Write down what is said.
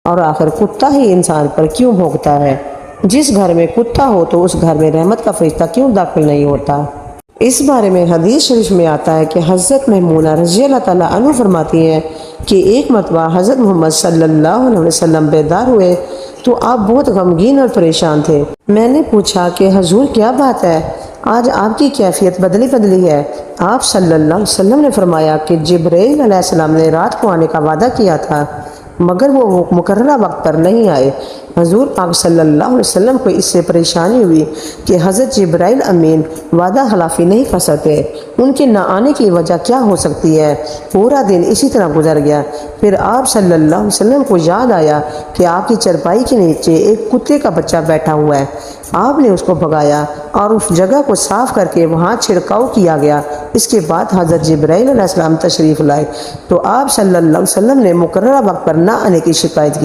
اور آخر کتا ہی انسان پر کیوں بھونکتا ہے؟ جس گھر میں کتا ہو تو اس گھر میں رحمت کا فرشتہ کیوں داخل نہیں ہوتا؟ اس بارے میں حدیث شریف میں آتا ہے کہ حضرت میمونہ رضی اللہ تعالیٰ عنہ فرماتی ہیں کہ ایک مرتبہ حضرت محمد صلی اللہ علیہ وسلم بیدار ہوئے تو آپ بہت غمگین اور پریشان تھے۔ میں نے پوچھا کہ حضور کیا بات ہے؟ آج آپ کی کیفیت بدلی ہے۔ آپ صلی اللہ علیہ وسلم نے فرمایا کہ جبرائیل علیہ السلام نے رات کو آنے کا وعدہ کیا تھا مگر وہ مقررہ وقت پر نہیں آئے۔ حضور پاک صلی اللہ علیہ وسلم کو اس سے پریشانی ہوئی کہ حضرت جبرائیل امین وعدہ خلافی نہیں کر سکتے، ان کے نہ آنے کی وجہ کیا ہو سکتی ہے؟ پورا دن اسی طرح گزر گیا۔ پھر آپ صلی اللہ علیہ وسلم کو یاد آیا کہ آپ کی چرپائی کے نیچے ایک کتے کا بچہ بیٹھا ہوا ہے۔ آپ نے اس کو بھگایا اور اس جگہ کو صاف کر کے وہاں چھڑکاؤ کیا گیا۔ اس کے بعد حضرت جبرائیل علیہ السلام تشریف لائے تو آپ صلی اللہ علیہ وسلم نے مقررہ وقت پر نہ آنے کی شکایت کی۔